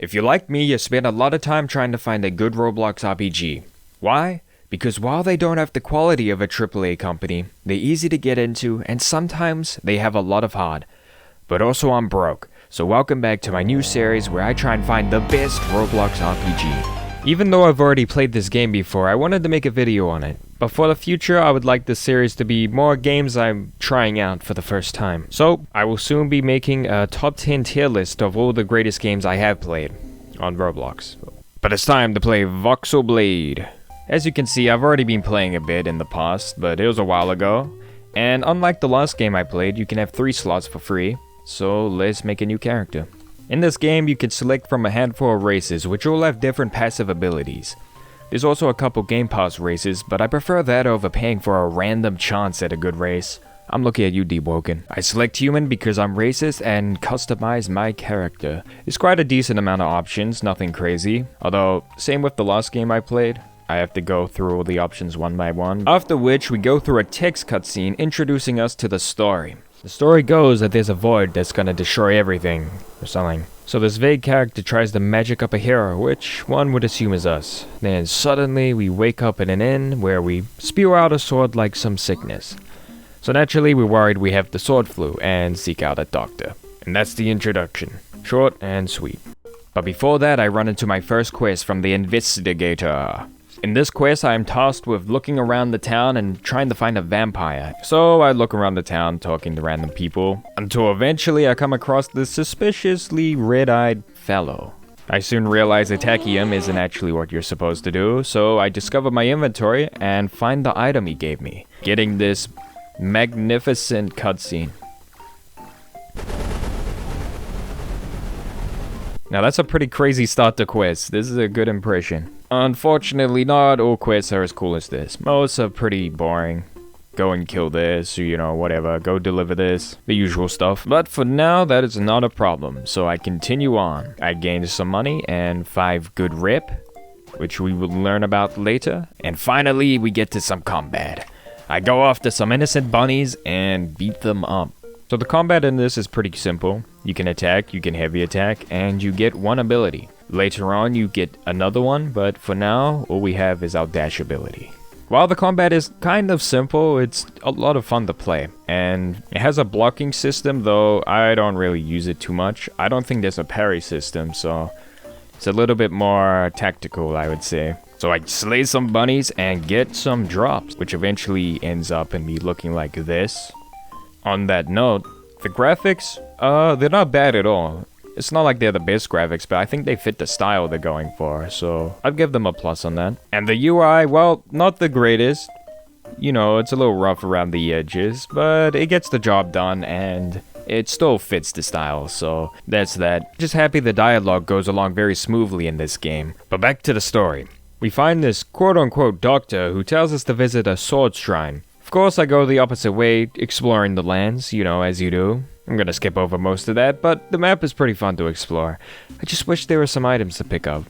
If you're like me, you spend a lot of time trying to find a good Roblox RPG. Why? Because while they don't have the quality of a AAA company, they're easy to get into and sometimes they have a lot of heart. But also I'm broke, so welcome back to my new series where I try and find the best Roblox RPG. Even though I've already played this game before, I wanted to make a video on it. But for the future, I would like this series to be more games I'm trying out for the first time. So, I will soon be making a top 10 tier list of all the greatest games I have played on Roblox. But it's time to play Voxlblade. As you can see, I've already been playing a bit in the past, but it was a while ago. And unlike the last game I played, you can have 3 slots for free. So, let's make a new character. In this game, you can select from a handful of races, which all have different passive abilities. There's also a couple Game Pass races, but I prefer that over paying for a random chance at a good race. I'm looking at you, Deepwoken. I select human because I'm racist and customize my character. There's quite a decent amount of options, nothing crazy. Although, same with the last game I played. I have to go through all the options one by one. After which, we go through a text cutscene introducing us to the story. The story goes that there's a void that's gonna destroy everything, or something. So this vague character tries to magic up a hero, which one would assume is us. Then suddenly we wake up in an inn where we spew out a sword like some sickness. So naturally we're worried we have the sword flu and seek out a doctor. And that's the introduction. Short and sweet. But before that I run into my first quest from the investigator. In this quest, I am tasked with looking around the town and trying to find a vampire. So I look around the town talking to random people, until eventually I come across this suspiciously red-eyed fellow. I soon realize attacking him isn't actually what you're supposed to do, so I discover my inventory and find the item he gave me, getting this magnificent cutscene. Now that's a pretty crazy start to quest. This is a good impression. Unfortunately, not all quests are as cool as this. Most are pretty boring. Go and kill this, or, you know, whatever. Go deliver this. The usual stuff. But for now, that is not a problem. So I continue on. I gained some money and 5 good rep, which we will learn about later. And finally, we get to some combat. I go after some innocent bunnies and beat them up. So the combat in this is pretty simple. You can attack, you can heavy attack, and you get one ability. Later on, you get another one, but for now, all we have is our dash ability. While the combat is kind of simple, it's a lot of fun to play. And it has a blocking system, though I don't really use it too much. I don't think there's a parry system, so it's a little bit more tactical, I would say. So I slay some bunnies and get some drops, which eventually ends up in me looking like this. On that note, the graphics, they're not bad at all. It's not like they're the best graphics, but I think they fit the style they're going for, so I'd give them a plus on that. And the UI, well, not the greatest. You know, it's a little rough around the edges, but it gets the job done and it still fits the style, so that's that. Just happy the dialogue goes along very smoothly in this game. But back to the story. We find this quote-unquote doctor who tells us to visit a sword shrine. Of course, I go the opposite way, exploring the lands, you know, as you do. I'm gonna skip over most of that, but the map is pretty fun to explore. I just wish there were some items to pick up.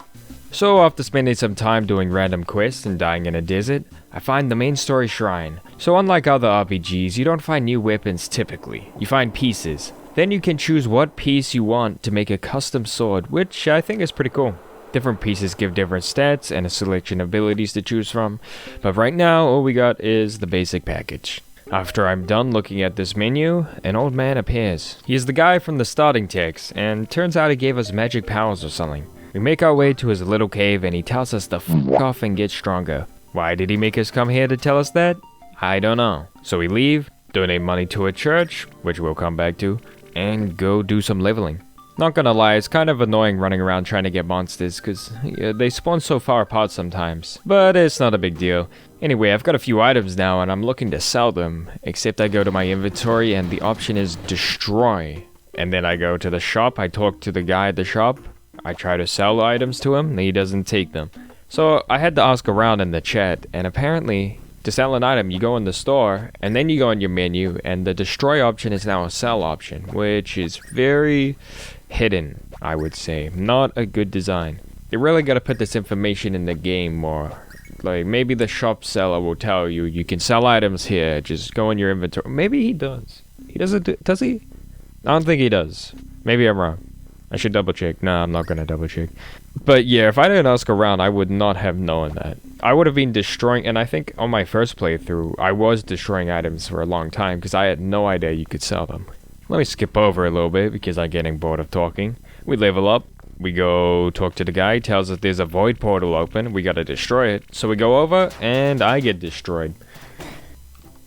So after spending some time doing random quests and dying in a desert, I find the main story shrine. So unlike other RPGs, you don't find new weapons typically. You find pieces. Then you can choose what piece you want to make a custom sword, which I think is pretty cool. Different pieces give different stats and a selection of abilities to choose from, but right now all we got is the basic package. After I'm done looking at this menu, an old man appears. He is the guy from the starting text, and turns out he gave us magic powers or something. We make our way to his little cave and he tells us to f*** off and get stronger. Why did he make us come here to tell us that? I don't know. So we leave, donate money to a church, which we'll come back to, and go do some leveling. Not gonna lie, it's kind of annoying running around trying to get monsters, cause they spawn so far apart sometimes. But it's not a big deal. Anyway, I've got a few items now and I'm looking to sell them, except I go to my inventory and the option is destroy. And then I go to the shop, I talk to the guy at the shop, I try to sell items to him, and he doesn't take them. So I had to ask around in the chat, and apparently, to sell an item, you go in the store, and then you go in your menu, and the destroy option is now a sell option, which is very hidden, I would say. Not a good design. They really gotta put this information in the game more. Like, maybe the shop seller will tell you, you can sell items here, just go in your inventory. Maybe he does. He doesn't, does he? I don't think he does. Maybe I'm wrong. I should double check. No, I'm not gonna double check. But yeah, if I didn't ask around, I would not have known that. I would have been destroying, and I think on my first playthrough, I was destroying items for a long time because I had no idea you could sell them. Let me skip over a little bit because I'm getting bored of talking. We level up. We go talk to the guy. He tells us there's a void portal open. We gotta destroy it. So we go over, and I get destroyed.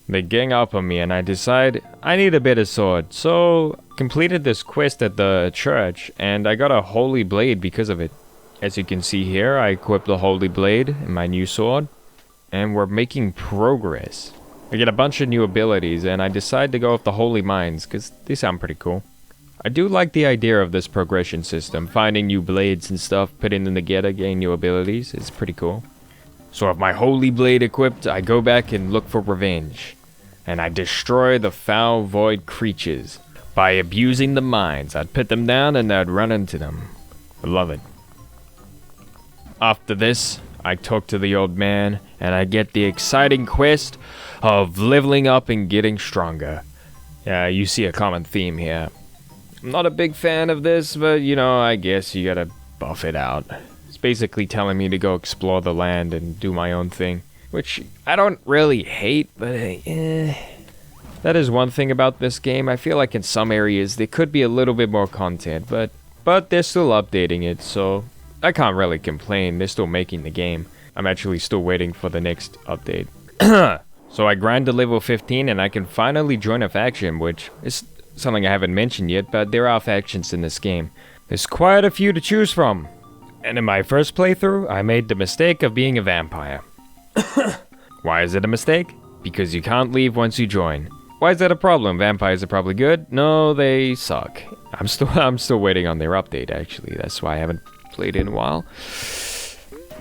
They gang up on me, and I decide I need a better sword. So completed this quest at the church, and I got a holy blade because of it. As you can see here, I equipped the holy blade in my new sword, and we're making progress. I get a bunch of new abilities, and I decide to go with the holy mines because they sound pretty cool. I do like the idea of this progression system, finding new blades and stuff, putting them together, getting new abilities. It's pretty cool. So with my holy blade equipped, I go back and look for revenge. And I destroy the foul void creatures. By abusing the mines, I'd put them down and I'd run into them. I love it. After this, I talk to the old man, and I get the exciting quest of leveling up and getting stronger. You see a common theme here. I'm not a big fan of this, but you know, I guess you gotta buff it out. It's basically telling me to go explore the land and do my own thing. Which I don't really hate, but that is one thing about this game. I feel like in some areas there could be a little bit more content, but they're still updating it, so I can't really complain. They're still making the game. I'm actually still waiting for the next update. So I grind to level 15 and I can finally join a faction, which is something I haven't mentioned yet, but there are factions in this game. There's quite a few to choose from. And in my first playthrough, I made the mistake of being a vampire. Why is it a mistake? Because you can't leave once you join. Why is that a problem? Vampires are probably good? No, they suck. I'm still waiting on their update, actually. That's why I haven't played in a while.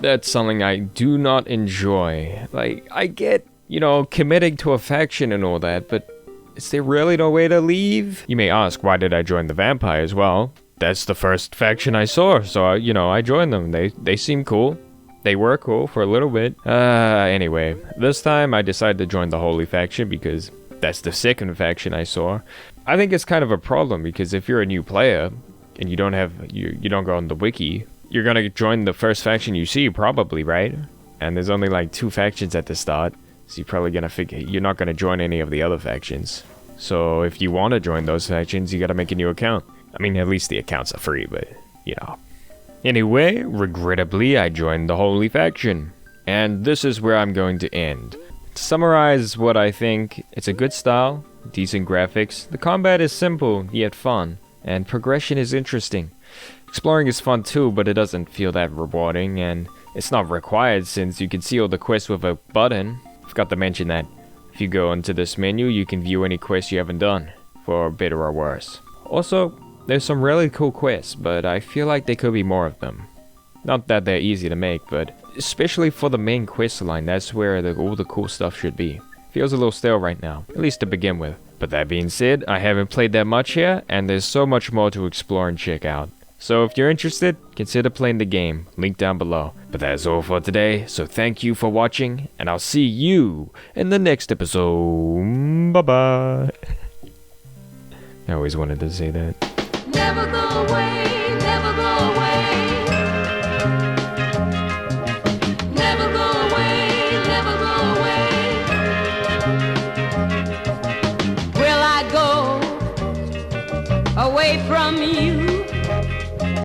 That's something I do not enjoy. Like, I get, you know, committing to a faction and all that, but is there really no way to leave? You may ask, why did I join the vampires? Well, that's the first faction I saw, so, I joined them. They seem cool. They were cool for a little bit. Anyway, this time I decided to join the Holy Faction because that's the second faction I saw. I think it's kind of a problem because if you're a new player and you don't go on the wiki, you're gonna join the first faction you see probably, right? And there's only like 2 factions at the start, so you're probably gonna figure you're not gonna join any of the other factions. So if you want to join those factions, you gotta make a new account. I mean, at least the accounts are free, but you know. Anyway, regrettably, I joined the Holy Faction. And this is where I'm going to end. To summarize what I think, it's a good style, decent graphics, the combat is simple yet fun, and progression is interesting. Exploring is fun too, but it doesn't feel that rewarding, and it's not required since you can see all the quests with a button. Forgot to mention that. If you go into this menu, you can view any quests you haven't done, for better or worse. Also, there's some really cool quests, but I feel like there could be more of them. Not that they're easy to make, but especially for the main quest line, that's where all the cool stuff should be. Feels a little stale right now, at least to begin with. But that being said, I haven't played that much here, and there's so much more to explore and check out. So if you're interested, consider playing the game, link down below. But that is all for today, so thank you for watching, and I'll see you in the next episode. Bye bye. I always wanted to say that. Never go away.